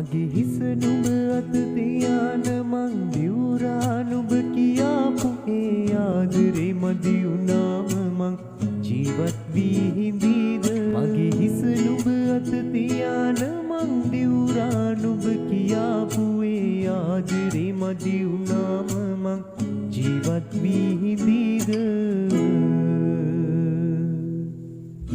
මගේ හිස නුඹ අත තියාන මං දිවුරා නුඹ කියාපු ඒ ආදරේ මදි වුණාම මං ජීවත් වී හිඳීද මගේ හිස නුඹ අත තියාන මං දිවුරා නුඹ කියාපු ඒ ආදරේ මදි වුණාම මං ජීවත් වී හිඳීද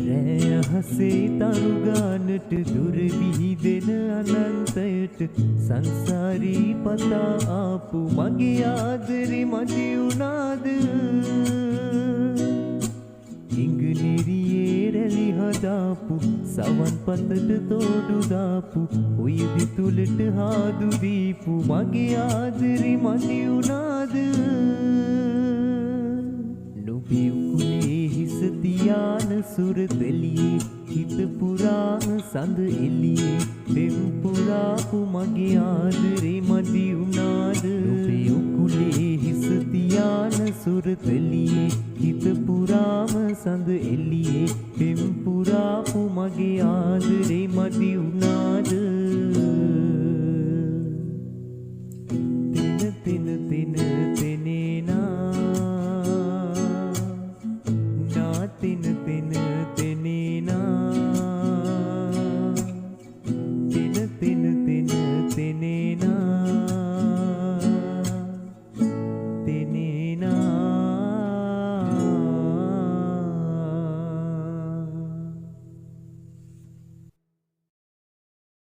රැයහසේ තරුගානට දුර විහිදෙන අනන්තයට සංසාරී පතා ආපු මගේ ආදරේ මදි වුණාද ඉංගිරියේ රැලි හදාපු සවන් පතට තෝඩු දාපු උයදි තුලට හාදු දීපු මගේ ආදරේ මදි වුණාද නුඹේ උකුලේ හිස තියාන සුර දෙලියේ හිත පුරා සඳ එළියේ දෙම් පුරාපු මගේ ආදරේ මදි වුණාද නුඹේ උකුලේ හිස තියාන සුර දෙලියේ හිත පුරාම සඳ එළියේ දෙම් පුරාපු මගේ ආදරේ මදි වුණාද